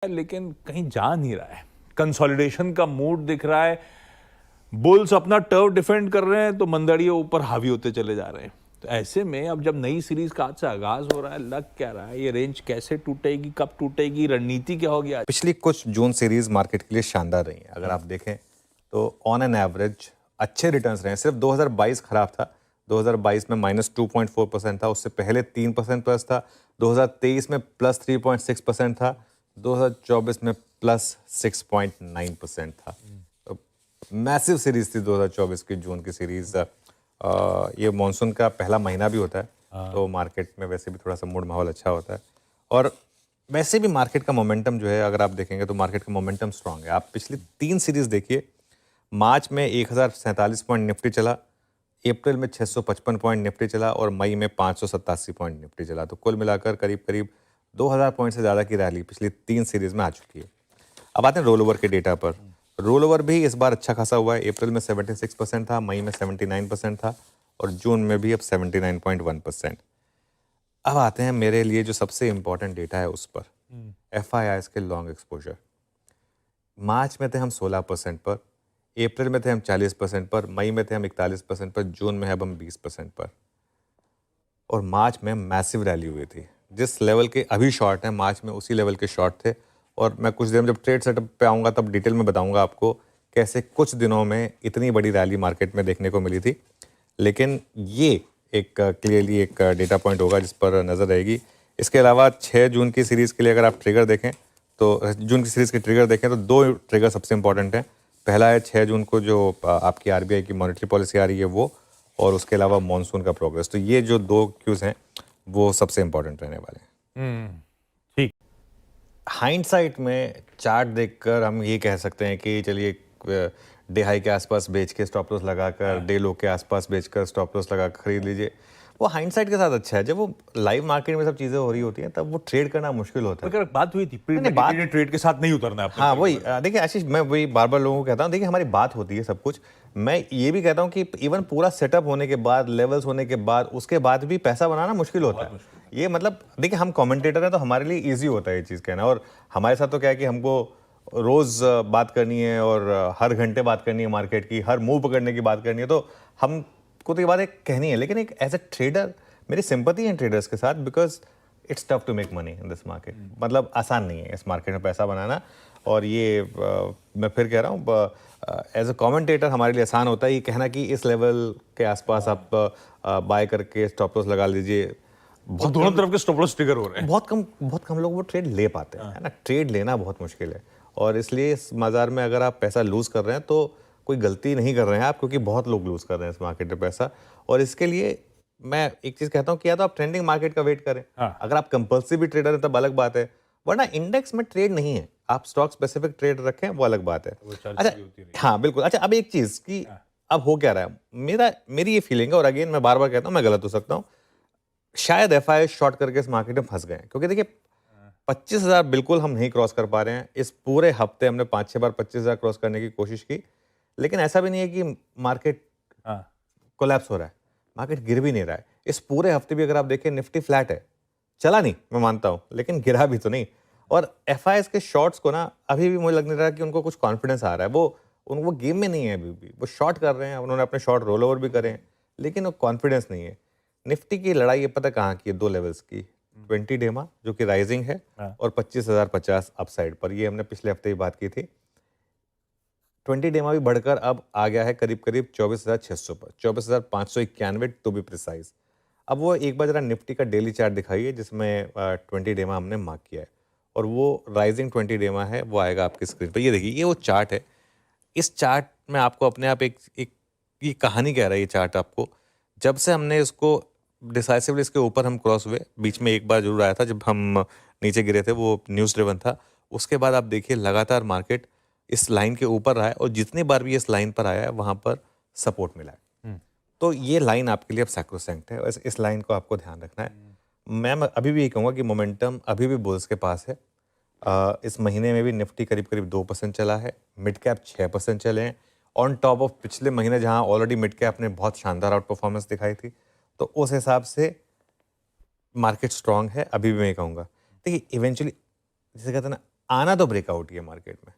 लेकिन कहीं जा नहीं रहा है। कंसोलिडेशन का मूड दिख रहा है। बुल्स अपना टर्व डिफेंड कर रहे हैं तो मंदड़िए ऊपर हावी होते चले जा रहे हैं। तो ऐसे में अब जब नई सीरीज का आज से आगाज हो रहा है, लग क्या रहा है ये रेंज कैसे टूटेगी, कब टूटेगी, रणनीति क्या होगी? पिछली कुछ जून सीरीज मार्केट के लिए शानदार रही है। अगर आप देखें तो ऑन एन एवरेज अच्छे रिटर्न्स रहे हैं। सिर्फ 2022 खराब था। 2022 में -2.4% था, उससे पहले 3% प्लस था। 2023 में +3.6% था। 2024 में +6.9% था। तो मैसिव सीरीज थी 2024 की जून की सीरीज। ये मॉनसून का पहला महीना भी होता है तो मार्केट में वैसे भी थोड़ा सा मूड माहौल अच्छा होता है। और वैसे भी मार्केट का मोमेंटम जो है, अगर आप देखेंगे तो मार्केट का मोमेंटम स्ट्रांग है। आप पिछली 3 सीरीज देखिए। मार्च में 1047 पॉइंट निफ्टी चला, अप्रैल में 655 पॉइंट निफ्टी चला और मई में 587 पॉइंट निफ्टी चला। तो कुल मिलाकर करीब करीब 2000 पॉइंट से ज़्यादा की रैली पिछली 3 सीरीज में आ चुकी है। अब आते हैं रोल ओवर के डेटा पर। रोल ओवर भी इस बार अच्छा खासा हुआ है। अप्रैल में 76% था, मई में 79% था और जून में भी अब 79.1%। अब आते हैं मेरे लिए जो सबसे इंपॉर्टेंट डेटा है उस पर, FIIs के लॉन्ग एक्सपोजर। मार्च में थे हम 16% पर, अप्रैल में थे हम 40% पर, मई में थे हम 41% पर, जून में अब हम 20% पर। और मार्च में मैसिव रैली हुई थी। जिस लेवल के अभी शॉर्ट हैं, मार्च में उसी लेवल के शॉर्ट थे। और मैं कुछ देर में जब ट्रेड सेटअप पे आऊँगा तब डिटेल में बताऊँगा आपको कैसे कुछ दिनों में इतनी बड़ी रैली मार्केट में देखने को मिली थी। लेकिन ये एक क्लियरली एक डेटा पॉइंट होगा जिस पर नज़र रहेगी। इसके अलावा 6 जून की सीरीज़ के लिए अगर आप ट्रिगर देखें तो जून की सीरीज़ के ट्रिगर देखें तो 2 ट्रिगर सबसे इंपॉर्टेंट हैं। पहला है 6 जून को जो आपकी RBI की मॉनेटरी पॉलिसी आ रही है वो, और उसके अलावा मॉनसून का प्रोग्रेस। तो ये जो 2 क्यूज़ हैं वो सबसे इंपॉर्टेंट रहने वाले हैं। ठीक। हाइंडसाइट में चार्ट देखकर हम ये कह सकते हैं कि चलिए डे हाई के आसपास बेच के स्टॉप लॉस लगाकर, डे लो के आसपास बेचकर स्टॉप लॉस लगाकर खरीद लीजिए। वो हाइंडसाइट के साथ अच्छा है। जब वो लाइव मार्केट में सब चीज़ें हो रही होती हैं तब वो ट्रेड करना मुश्किल होता है। अगर बात हुई थी बात ट्रेड के साथ नहीं उतरना है। हाँ वही देखिए आशीष, मैं वही बार बार लोगों को कहता हूँ, देखिए हमारी बात होती है सब कुछ। मैं ये भी कहता हूँ कि इवन पूरा सेटअप होने के बाद, लेवल्स होने के बाद, उसके बाद भी पैसा बनाना मुश्किल होता है। ये मतलब देखिए हम कमेंटेटर हैं तो हमारे लिए इजी होता है ये चीज़ कहना। और हमारे साथ तो क्या है कि हमको रोज़ बात करनी है और हर घंटे बात करनी है मार्केट की, हर मूव पकड़ने की बात करनी है, तो हमको तो ये बात एक कहनी है। लेकिन एक एज ए ट्रेडर मेरी सिंपैथी है ट्रेडर्स के साथ, because it's tough to make money in this market. मतलब आसान नहीं है इस मार्केट में पैसा बनाना। और ये मैं फिर कह रहा हूँ, एज अ कमेंटेटर हमारे लिए आसान होता है ये कहना कि इस लेवल के आसपास आप बाय करके स्टॉप लॉस लगा लीजिए। बहुत दोनों तरफ के स्टॉप लॉस ट्रिगर हो रहे हैं। बहुत कम लोग वो ट्रेड ले पाते हैं, है ना। ट्रेड लेना बहुत मुश्किल है और इसलिए इस बाजार में अगर आप पैसा लूज कर रहे हैं तो कोई गलती नहीं कर रहे हैं आप, क्योंकि बहुत लोग लूज कर रहे हैं इस मार्केट में पैसा। और इसके लिए मैं एक चीज कहता हूँ कि या तो आप ट्रेंडिंग मार्केट का वेट करें। अगर आप कंपल्सिव भी ट्रेडर हैं तब अलग बात है, वरना इंडेक्स में ट्रेड नहीं है, आप स्टॉक स्पेसिफिक ट्रेड रखें, वो अलग बात है। अच्छा, हाँ बिल्कुल। अच्छा, अब एक चीज कि अब हो क्या रहा है, मेरी ये फीलिंग है, और अगेन मैं बार बार कहता हूँ मैं गलत हो सकता हूँ, शायद FI शॉर्ट करके इस मार्केट में फंस गए हैं। क्योंकि देखिए 25,000 बिल्कुल हम नहीं क्रॉस कर पा रहे हैं। इस पूरे हफ्ते हमने 5-6 बार 25,000 क्रॉस करने की कोशिश की, लेकिन ऐसा भी नहीं है कि मार्केट कोलैप्स हो रहा है, मार्केट गिर भी नहीं रहा है। इस पूरे हफ्ते भी अगर आप देखें निफ्टी फ्लैट है, चला नहीं मैं मानता हूं, लेकिन गिरा भी तो नहीं। और FIs के शॉर्ट्स को ना अभी भी मुझे लग नहीं रहा कि उनको कुछ कॉन्फिडेंस आ रहा है। वो गेम में नहीं है अभी भी, वो शॉर्ट कर रहे हैं, उन्होंने अपने शॉर्ट रोल ओवर भी करे हैं, लेकिन वो कॉन्फिडेंस नहीं है। निफ्टी की लड़ाई ये पता कहाँ की है, 2 लेवल्स की। 20 डेमा जो कि राइजिंग है और 25,050 अपसाइड पर, ये हमने पिछले हफ्ते ही बात की थी। 20 डेमा भी बढ़कर अब आ गया है करीब करीब 24,600 पर, 24,591 टू बी प्रिसाइज। अब वो एक बार जरा निफ्टी का डेली चार्ट दिखाइए जिसमें 20 डेमा हमने मार्क किया है, और वो राइजिंग 20 डेमा है, वो आएगा आपकी स्क्रीन पर। ये देखिए, ये वो चार्ट है। इस चार्ट में आपको अपने आप एक ये कहानी कह रहा है ये चार्ट आपको। जब से हमने इसको डिसाइसिवली इसके ऊपर हम क्रॉस हुए, बीच में एक बार जरूर आया था जब हम नीचे गिरे थे, वो न्यूज़ ड्रिवन था। उसके बाद आप देखिए लगातार मार्केट इस लाइन के ऊपर रहा है, और जितनी बार भी इस लाइन पर आया है वहां पर सपोर्ट मिला है। तो ये लाइन आपके लिए अब सैक्रोसैंक्ट है, इस लाइन को आपको ध्यान रखना है। मैं अभी भी ये कहूँगा कि मोमेंटम अभी भी बुल्स के पास है। इस महीने में भी निफ्टी करीब करीब 2% चला है, मिड कैप 6% चले हैं, ऑन टॉप ऑफ पिछले महीने जहां ऑलरेडी मिड कैप ने बहुत शानदार आउट परफॉर्मेंस दिखाई थी। तो उस हिसाब से मार्केट स्ट्रांग है, अभी भी मैं कहूँगा। देखिए इवेंचुअली, जैसे कहते हैं ना, आना तो ब्रेकआउट ही है मार्केट में।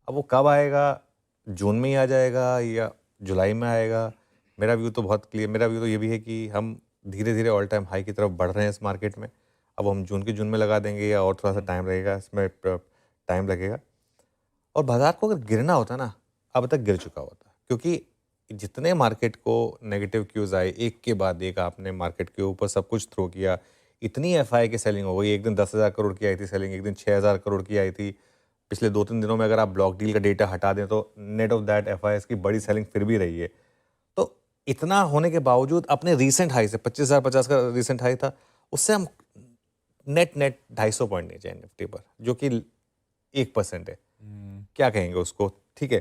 अब वो कब आएगा, जून में ही आ जाएगा या जुलाई में आएगा, मेरा व्यू तो बहुत क्लियर, मेरा व्यू तो ये भी है कि हम धीरे धीरे ऑल टाइम हाई की तरफ बढ़ रहे हैं इस मार्केट में। अब हम जून में लगा देंगे या और थोड़ा सा टाइम लगेगा, इसमें टाइम लगेगा। और बाजार को अगर गिरना होता ना, अब तक गिर चुका होता, क्योंकि जितने मार्केट को नेगेटिव क्यूज आए एक के बाद एक, आपने मार्केट के ऊपर सब कुछ थ्रो किया, इतनी एफआई की सेलिंग हो गई, एक दिन 10,000 करोड़ की आई थी सेलिंग, एक दिन 6,000 करोड़ की आई थी। पिछले 2-3 दिनों में अगर आप ब्लॉक डील का डेटा हटा दें तो नेट ऑफ दैट एफआईएस की बड़ी सेलिंग फिर भी रही है। तो इतना होने के बावजूद अपने रीसेंट हाई से 25,050 का रीसेंट हाई था, उससे हम नेट 250 पॉइंट नीचे हैं निफ्टी पर, जो कि 1% है। क्या कहेंगे उसको, ठीक है।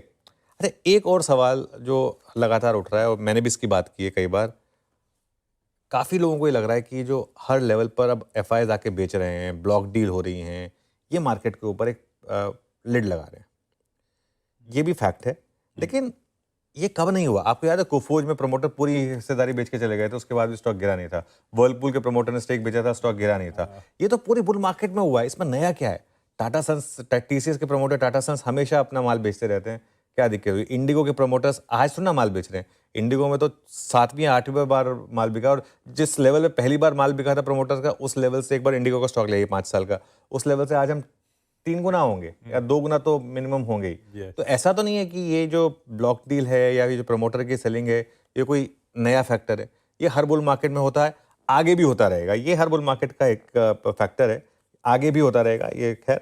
अच्छा, एक और सवाल जो लगातार उठ रहा है और मैंने भी इसकी बात की है कई बार, काफ़ी लोगों को ये लग रहा है कि जो हर लेवल पर अब एफआईआई आके बेच रहे हैं, ब्लॉक डील हो रही हैं, ये मार्केट के ऊपर एक लिड लगा रहे हैं। ये भी फैक्ट है, लेकिन ये कब नहीं हुआ? आपको याद है कोफोज में प्रमोटर पूरी हिस्सेदारी बेच के चले गए थे, उसके बाद भी स्टॉक गिरा नहीं था। वर्लपूल के प्रमोटर ने स्टेक बेचा था, स्टॉक गिरा नहीं था। ये तो पूरी बुल मार्केट में हुआ है, इसमें नया क्या है? टाटा सन्स, टीसीएस के प्रमोटर टाटा सन्स हमेशा अपना माल बेचते रहते हैं, क्या दिक्कत हुई? इंडिगो के प्रमोटर्स आज थोड़ा ना माल बेच रहे हैं। इंडिगो में तो 7वीं या 8वीं बार माल बिका, और जिस लेवल में पहली बार माल बिका था प्रमोटर्स का, उस लेवल से एक बार इंडिगो का स्टॉक ले 5 साल का, उस लेवल से आज हम 3 गुना होंगे या 2 गुना तो मिनिमम होंगे ही। तो ऐसा तो नहीं है कि ये जो ब्लॉक डील है या ये जो प्रमोटर की सेलिंग है, ये कोई नया फैक्टर है। ये हर बुल मार्केट में होता है, आगे भी होता रहेगा। ये हर बुल मार्केट का एक फैक्टर है, आगे भी होता रहेगा ये। खैर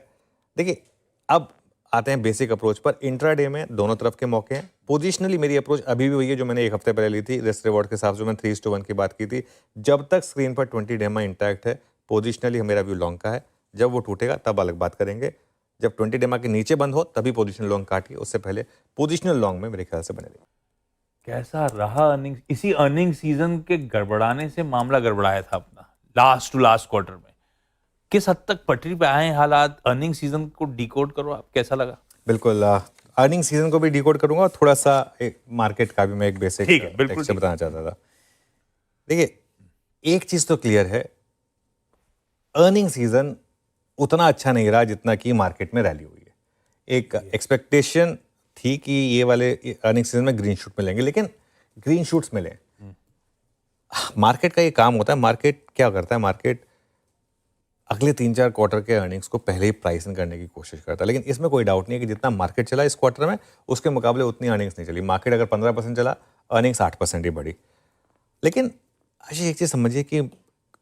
देखिए, अब आते हैं बेसिक अप्रोच पर। इंट्राडे में दोनों तरफ के मौके हैं। पोजिशनली मेरी अप्रोच अभी भी वही है जो मैंने एक हफ्ते पहले ली थी, रिस्क रिवॉर्ड के हिसाब से मैंने 3:1 की बात की थी। जब तक स्क्रीन पर 20 डेमा इंटैक्ट है, पोजिशनली मेरा व्यू लॉन्ग का है। जब वो टूटेगा तब अलग बात करेंगे। जब 20 डेमा के नीचे बंद हो तभी पोजिशनल लॉन्ग काटिए, उससे पहले पोजिशनल लॉन्ग में मेरे ख्याल से बने रहिए। कैसा रहा अर्निंग, इसी अर्निंग सीजन के गड़बड़ाने से मामला गड़बड़ाया था अपना लास्ट टू लास्ट क्वार्टर में। किस हद तक पटरी पे आए हैं हालात? अर्निंग सीजन को डिकोड करो आप, कैसा लगा? बिल्कुल, अर्निंग सीजन को भी डिकोड करूंगा और थोड़ा सा एक मार्केट का भी मैं एक बेसिक टेक्सचर बताना चाहता था। देखिए, एक चीज तो क्लियर है, अर्निंग सीजन उतना अच्छा नहीं रहा जितना कि मार्केट में रैली हुई है। एक एक्सपेक्टेशन थी कि ये वाले अर्निंग सीजन में ग्रीन शूट मिलेंगे, लेकिन ग्रीन शूट्स मिले। मार्केट का ये काम होता है, मार्केट क्या करता है, मार्केट अगले 3-4 क्वार्टर के अर्निंग्स को पहले ही प्राइस इन करने की कोशिश करता है। लेकिन इसमें कोई डाउट नहीं है कि जितना मार्केट चला इस क्वार्टर में, उसके मुकाबले उतनी अर्निंग्स नहीं चली। मार्केट अगर 15% चला, अर्निंग्स 8% ही बढ़ी। लेकिन अच्छा, एक चीज़ समझिए कि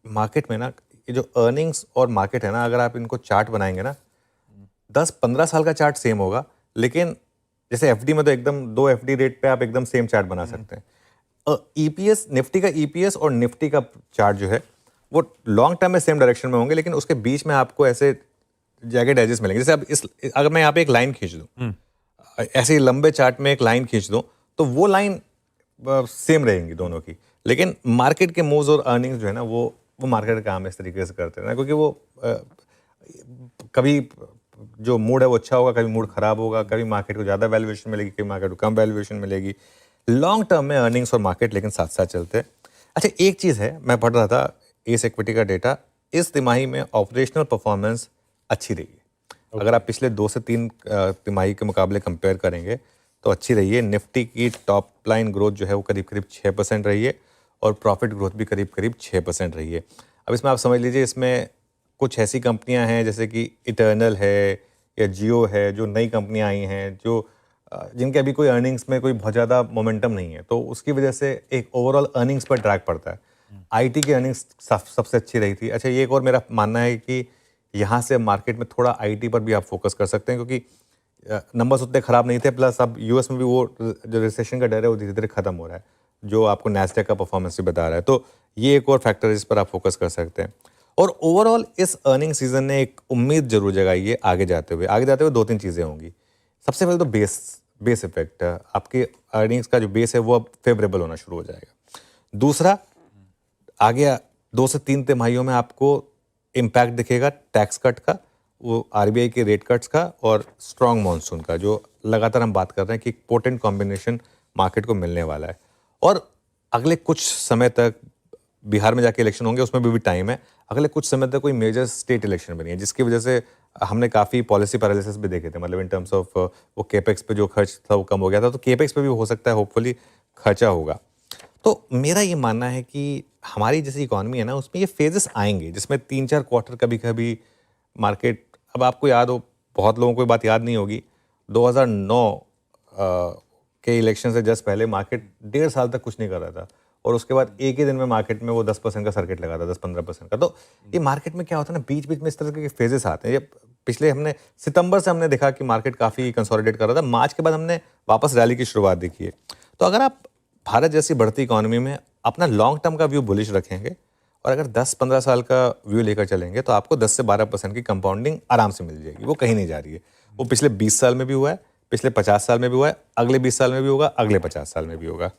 मार्केट में ना, ये जो अर्निंग्स और मार्केट है ना, अगर आप इनको चार्ट बनाएंगे ना, 10-15 साल का चार्ट सेम होगा, लेकिन जैसे एफडी में तो एकदम 2 एफडी रेट पे आप एकदम सेम चार्ट बना सकते हैं। ईपीएस, निफ्टी का ईपीएस और निफ्टी का चार्ट जो है वो लॉन्ग टर्म में सेम डायरेक्शन में होंगे, लेकिन उसके बीच में आपको ऐसे जैकेट एजेस मिलेंगे। जैसे अब अगर मैं यहाँ पे एक लाइन खींच दूँ, ऐसे ही लंबे चार्ट में एक लाइन खींच दूँ, तो वो लाइन सेम रहेंगी दोनों की। लेकिन मार्केट के मूव्स और अर्निंग्स जो है ना, वो मार्केट का काम इस तरीके से करते हैं ना, क्योंकि वो कभी जो मूड है वो अच्छा होगा, कभी मूड खराब होगा, कभी मार्केट को ज़्यादा वैल्यूएशन मिलेगी, कभी मार्केट को कम वैल्यूएशन मिलेगी। लॉन्ग टर्म में अर्निंग्स और मार्केट लेकिन साथ साथ चलते हैं। अच्छा, एक चीज़ है, मैं पढ़ रहा था एस इक्विटी का डेटा, इस तिमाही में ऑपरेशनल परफॉर्मेंस अच्छी रही है। अगर आप पिछले 2 से 3 तिमाही के मुकाबले कंपेयर करेंगे तो अच्छी रही है। निफ्टी की टॉप लाइन ग्रोथ जो है वो करीब करीब 6% रही है, और प्रॉफिट ग्रोथ भी करीब करीब 6% रही है। अब इसमें आप समझ लीजिए, इसमें कुछ ऐसी कंपनियां हैं जैसे कि इटर्नल है या जियो है, जो नई कंपनियां आई हैं, जो जिनके अभी कोई अर्निंग्स में कोई बहुत ज़्यादा मोमेंटम नहीं है, तो उसकी वजह से एक ओवरऑल अर्निंग्स पर ड्रैग पड़ता है। आईटी की अर्निंग्स सबसे अच्छी रही थी। अच्छा, ये एक और मेरा मानना है कि यहाँ से मार्केट में थोड़ा आईटी पर भी आप फोकस कर सकते हैं, क्योंकि नंबर्स उतने खराब नहीं थे, प्लस अब यूएस में भी वो जो रिसेशन का डर है वो धीरे धीरे खत्म हो रहा है, जो आपको नैस्डैक का परफॉर्मेंस भी बता रहा है। तो ये एक और फैक्टर है जिस पर आप फोकस कर सकते हैं। और ओवरऑल इस अर्निंग सीजन ने एक उम्मीद जरूर जगाई है आगे जाते हुए। 2-3 चीज़ें होंगी। सबसे पहले तो बेस इफेक्ट, आपके अर्निंग्स का जो बेस है वो अब फेवरेबल होना शुरू हो जाएगा। दूसरा, आगे 2 से 3 तिमाहियों में आपको इम्पैक्ट दिखेगा टैक्स कट का, वो आरबीआई के रेट कट्स का, और स्ट्रॉन्ग मॉनसून का, जो लगातार हम बात कर रहे हैं कि एक पोटेंट कॉम्बिनेशन मार्केट को मिलने वाला है। और अगले कुछ समय तक बिहार में जाके इलेक्शन होंगे, उसमें भी टाइम है। अगले कुछ समय तक कोई मेजर स्टेट इलेक्शन भी नहीं है, जिसकी वजह से हमने काफ़ी पॉलिसी पैरालिसिस भी देखे थे, मतलब इन टर्म्स ऑफ वो केपेक्स पे जो खर्च था वो कम हो गया था, तो केपेक्स पे भी हो सकता है होपफुली खर्चा होगा। तो मेरा ये मानना है कि हमारी जैसी इकॉनमी है ना, उसमें ये फेजेस आएंगे जिसमें 3-4 क्वार्टर कभी कभी मार्केट, अब आपको याद हो, बहुत लोगों को ये बात याद नहीं होगी, 2009 के इलेक्शन से जस्ट पहले मार्केट 1.5 साल तक कुछ नहीं कर रहा था, और उसके बाद एक ही दिन में मार्केट में वो 10% का सर्किट लगा था, 10-15% का। तो ये मार्केट में क्या होता है ना, बीच बीच में इस तरह के फेजेस आते हैं। ये पिछले हमने सितंबर से हमने देखा कि मार्केट काफ़ी कंसोलिडेट कर रहा था, मार्च के बाद हमने वापस रैली की शुरुआत देखी है। तो अगर आप भारत जैसी बढ़ती इकॉनमी में अपना लॉन्ग टर्म का व्यू बुलिश रखेंगे और अगर 10-15 साल का व्यू लेकर चलेंगे, तो आपको 10 से 12% की कंपाउंडिंग आराम से मिल जाएगी। वो कहीं नहीं जा रही है। वो पिछले 20 साल में भी हुआ है, पिछले 50 साल में भी हुआ है, अगले 20 साल में भी होगा, अगले 50 साल में भी होगा।